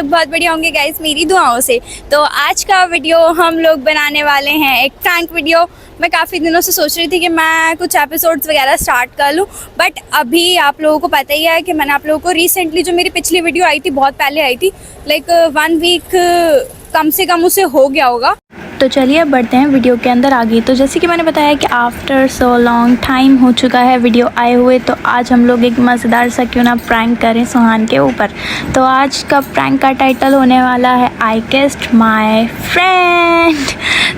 बहुत बढ़िया होंगे गाइस मेरी दुआओं से। तो आज का वीडियो हम लोग बनाने वाले हैं एक प्रैंक वीडियो। मैं काफ़ी दिनों से सोच रही थी कि मैं कुछ एपिसोड्स वगैरह स्टार्ट कर लूँ, बट अभी आप लोगों को पता ही है कि मैंने आप लोगों को रिसेंटली जो मेरी पिछली वीडियो आई थी, बहुत पहले आई थी, लाइक 1 वीक कम से कम उसे हो गया होगा। तो चलिए अब बढ़ते हैं वीडियो के अंदर आगे। तो जैसे कि मैंने बताया कि आफ्टर सो लॉन्ग टाइम हो चुका है वीडियो आए हुए, तो आज हम लोग एक मज़ेदार सा क्यों ना प्रैंक करें सुहान के ऊपर। तो आज का प्रैंक का टाइटल होने वाला है आई किस्ड माय फ्रेंड।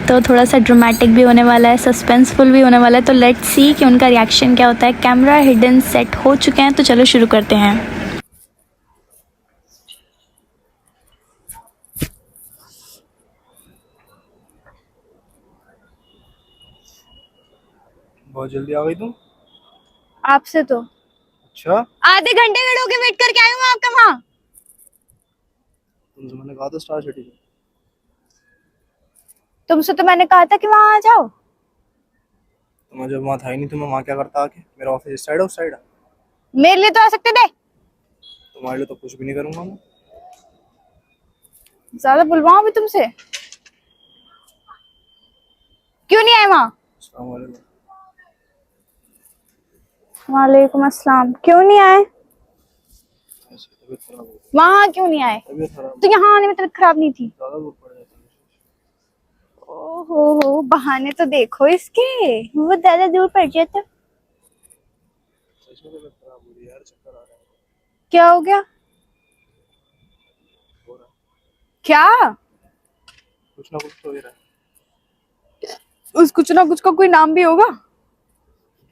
तो थोड़ा सा ड्रामेटिक भी होने वाला है, सस्पेंसफुल भी होने वाला है। तो लेट्स सी कि उनका रिएक्शन क्या होता है। कैमरा हिडन सेट हो चुके हैं, तो चलो शुरू करते हैं। बहुत जल्दी आ गई तुम। आपसे तो अच्छा, आधे घंटे खड़े होके वेट करके आई हूँ आपका वहाँ। तुमसे मैंने कहा था स्टार सिटी। तुमसे तो मैंने कहा था कि वहाँ आ जाओ। तुम्हें जब वहाँ था ही नहीं, तुम्हें वहाँ क्या करता आके? मेरा ऑफिस इस साइड है उस साइड है? मेरे लिए तो आ सकते थे। तुम्हारे लिए तो कुछ भी नहीं करूंगा मैं। ज्यादा बुलवाऊं भी तुमसे? क्यों नहीं आए वहाँ? अस्सलाम वालेकुम। वालेकुम अस्सलाम। क्यों नहीं आए ऐसे तबीयत खराब हो गई। वहाँ? क्यों नहीं आए? तबीयत खराब तो यहाँ आने में तबीयत खराब नहीं थी? ज्यादा भूख पड़ जाती है। ओहो, बहाने तो देखो इसके, वो ज्यादा दूर पड़ जाता। सच में तबीयत खराब हो रही है यार, चक्कर आ रहा है। क्या हो गया? हो रहा है क्या? कुछ ना कुछ तो हो ही रहा है। उस कुछ ना कुछ का कोई नाम भी होगा।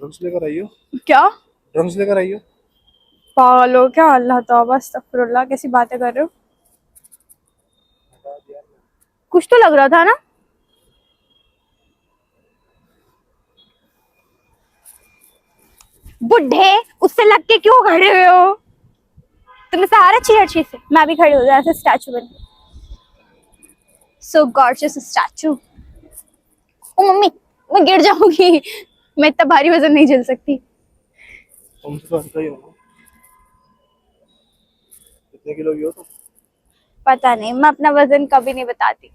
ड्रग्स लेकर आइयो। क्या? ड्रग्स लेकर आइयो। पागल हो क्या? अल्लाह तौबा अस्तगफिरुल्लाह, कैसी बातें कर रहे हो? हटा दिया मैंने। कुछ तो लग रहा था ना। बुढ़े, उससे लग के क्यों खड़े हुए हो? तुम्हें सहारा चाहिए हर चीज से। मैं भी खड़ी हो जाऊं ऐसे स्टैचू बन के। So gorgeous statue. ओ मम्मी, मैं गिर जाऊंगी। मैं इतना भारी वजन नहीं झेल सकती। तुमसे तो हल्का ही होगा। कितने किलो की हो तुम? पता नहीं, मैं अपना वजन कभी नहीं बताती।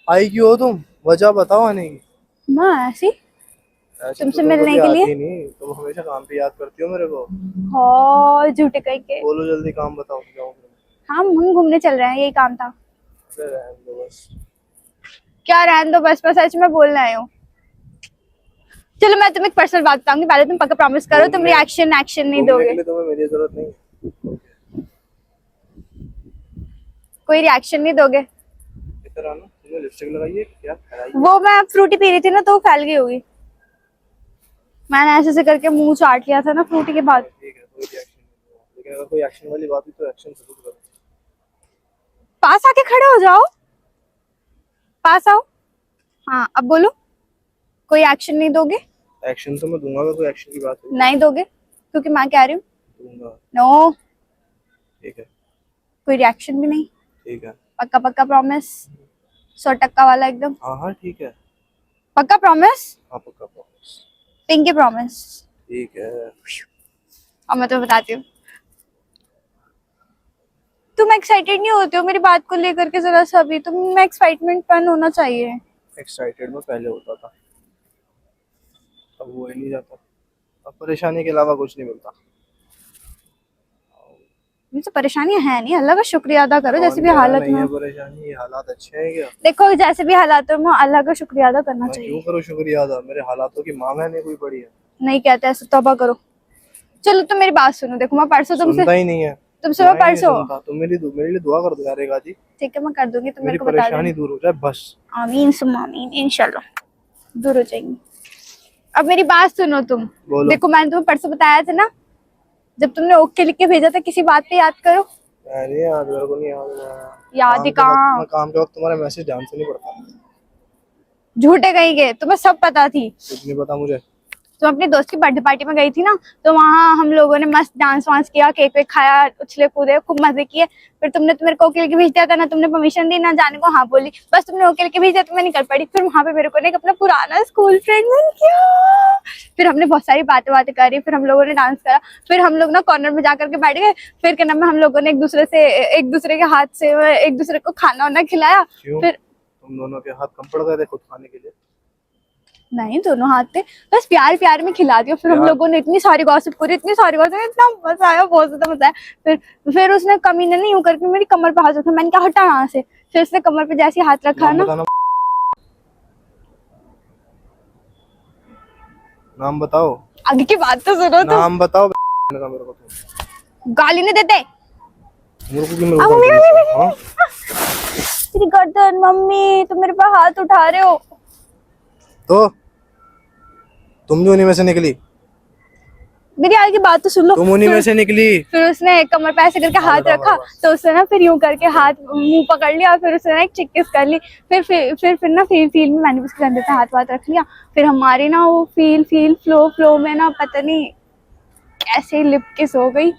आई क्यों हो तुम? वजह बताओ आने की। मैं ऐसी ऐसे तो तुमसे तुम मिलने कभी के लिए। आती नहीं, तुम हमेशा काम पे याद करती हो मेरे को। और झूठे कहीं के। बोलो जल्दी, काम बताओ जाऊँ। हम घूमने चल रहे हैं, यही काम था। अरे रहने दो बस। क्या रहने दो बस? सच में बोलने आई हूँ। चलो मैं तुम्हें एक पर्सनल बात बताऊंगी, पहले तुम पक्का प्रॉमिस करो तुम घूमने रिएक्शन एक्शन नहीं घूमने के दोगे। लिए तुम्हें मेरी जरूरत नहीं है। कोई रिएक्शन नहीं दोगे? इधर आना। तुमने लिपस्टिक लगाई है क्या? लगाई है? वो मैं फ्रूटी पी रही थी ना, तो वो फैल गई होगी। मैंने ऐसे ऐसे करके मुंह चाट लिया था ना फ्रूटी के बाद। ठीक है, कोई रिएक्शन नहीं, लेकिन अगर कोई एक्शन वाली बात हुई तो एक्शन जरूर करो। पास आके खड़े हो जाओ। पास आओ। हाँ अब बोलो। कोई एक्शन नहीं दोगे? एक्शन तो मैं दूंगा, अगर कोई एक्शन की बात हुई नहीं दोगे क्योंकि मैं कह रही हूँ। दूंगा। नो। ठीक है। कोई रिएक्शन भी नहीं। ठीक है। पक्का पक्का प्रॉमिस? 100% वाला एकदम हाँ हाँ ठीक है। पक्का प्रॉमिस? हाँ पक्का प्रॉमिस। Pinky promise. ठीक है। अब मैं तुम्हें बताती हूँ। तुम एक्साइटेड नहीं होते हो मेरी बात को लेकर के जरा सा भी? तुम में एक्साइटमेंट पैन होना चाहिए। एक्साइटेड में पहले होता था, अब वो ही नहीं जाता। अब परेशानी के अलावा कुछ नहीं मिलता। मुझसे परेशानियां है नहीं, अल्लाह का शुक्रिया अदा करो जैसे कौन भी कह रहा हालत नहीं में है हो। परेशानी? ये हालात अच्छे हैं क्या? देखो जैसे भी हालात में हो, अल्लाह का शुक्रिया अदा करना मैं क्यों चाहिए। करूँ शुक्रिया अदा? मेरे हालातों की मांग है नहीं कोई बड़ी है। नहीं कहते ऐसे, तौबा करो। चलो तुम मेरी बात सुनो। देखो मैं परसों तुमसे सुनता ही नहीं है। तुमसे मैं दुआएं नहीं परसों सुनता। तुम मेरे लिए दुआ कर दो यार एक आधी। ठीक है मैं कर दूंगी, तुम मेरे मेरी को बता परेशानी देना। दूर हो जाए बस। आमीन सुम्मा आमीन, इंशाल्लाह दूर हो जाएंगी। अब मेरी बात सुनो तुम। बोलो। देखो मैंने तुम्हें परसों बताया था ना, जब तुमने ओके लिख के भेजा था, किसी बात पे याद करो। अरे याद मेरे को नहीं याद। याद ही कहाँ। काम के वक्त तुम्हारा मैसेज ध्यान से नहीं पड़ता। झूठे कहीं के, तुम्हें सब पता थी। कुछ नहीं पता मुझे। तो मैं अपनी दोस्त की बर्थडे पार्टी में गई थी ना, तो वहाँ हम लोगों ने मस्त डांस वांस किया, केक वेक खाया, उछले कूदे, खूब मजे किए। फिर तुमने तो मेरे को अकेले के भेज दिया था ना, तुमने परमिशन दी ना जाने को, हाँ बोली, बस तुमने अकेले के भेज दिया तो मैं निकल पड़ी। फिर वहाँ पे मेरे को ना एक अपना पुराना स्कूल फ्रेंड मिल गया। फिर हमने बहुत सारी बातें करी, फिर हम लोगों ने डांस करा, फिर हम लोग ना कॉर्नर में जाकर के बैठ गए। फिर क्या नाम है, हम लोगों ने एक दूसरे के हाथ से एक दूसरे को खाना वाना खिलाया। फिर तुम दोनों के हाथ कम पड़ गए थे खुद खाने के लिए? नहीं, दोनों हाथ थे, बस प्यार प्यार में खिला दिया। फिर हम लोगों ने इतनी सारी गॉसिप करी, इतना मजा आया, बहुत ज्यादा मजा आया। फिर उसने कमीने नहीं यूं करके मेरी कमर पे हाथ रखा, मैंने कहा हटा यहाँ से। फिर उसने कमर पे जैसे हाथ रखा ना, नाम बताओ। आगे की बात तो सुनो। नाम बताओ। मेरे को तो गाली नहीं देते मेरे को क्यों हाँ? तेरी गर्दन। मम्मी तुम मेरे पे हाथ उठा रहे हो। तो तुम जो उन्हीं में से निकली? मेरी आगे की बात तो सुन लो। तुम उन्हीं में से निकली। फिर उसने कमर पे ऐसे करके हाथ रखा, तो उसने ना फिर यूं करके हाथ मुंह पकड़ लिया, फिर उसने ना एक चिक्किस कर ली। फिर ना फील में मैंने भी उसके अंदर से हाथ वाथ रख लिया। फिर हमारी ना वो फील फ्लो में ना पता नहीं कैसे लिप किस हो गई,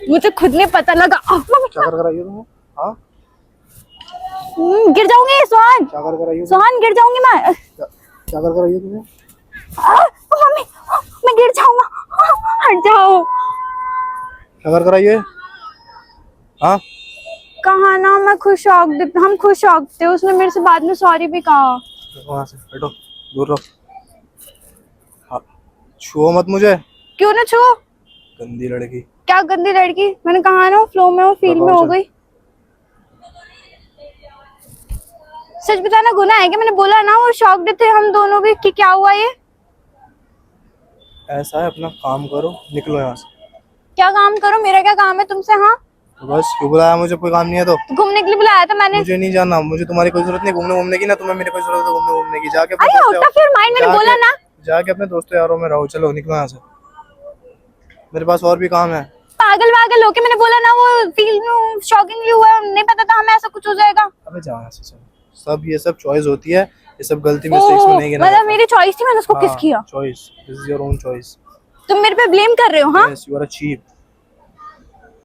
मुझे खुद ने पता लगा। क्या कर रही हो तुम? हाँ गिर जाऊंगी सोहन, क्या कर रही हो? सोहन गिर जाऊंगी मैं। क्या कर रही हो तुम? मम्मी मैं गिर जाऊंगा, हट जाओ। क्या कर रही है? हाँ कहा ना मैं हम खुद शॉक थे। उसने मेरे से बाद में सॉरी भी कहा। वहाँ से हटो, दूर रहो। हाँ, छुओ मत मुझे। क्यों ना छू? गंदी लड़की। क्या गंदी लड़की? मैंने कहा ना फ्लो में वो फील में हो गई। सच बताना गुनाह है कि? मैंने बोला ना वो शॉक्ड थे हम दोनों भी कि क्या हुआ ये। ऐसा है, अपना काम करो, निकलो यहाँ से। क्या काम करो? मेरा क्या काम है तुमसे? हाँ तो बस क्यों बुलाया मुझे? कोई काम नहीं है तो घूमने के लिए बुलाया था मैंने। मुझे नहीं जाना, मुझे तुम्हारी कोई जरूरत नहीं घूमने की, ना तुम्हें मेरी कोई जरूरत है घूमने की। जाके मैंने बोला ना, जाके अपने दोस्तों यारों में रहो। चलो निकलो यहाँ से, मेरे पास और भी काम है। पागल होके मैंने बोला ना वो फील में शॉकिंगली हुआ, नहीं पता था हमें ऐसा कुछ हो जाएगा। अबे जा यहाँ से। सब ये सब चॉइस होती है, ये सब गलती मिस्टेक्स में नहीं गिना मतलब मेरी चॉइस थी, मैंने उसको किस किया। Choice, this is your own choice. तुम मेरे पे ब्लेम कर रहे हो? हाँ yes, you are a cheap.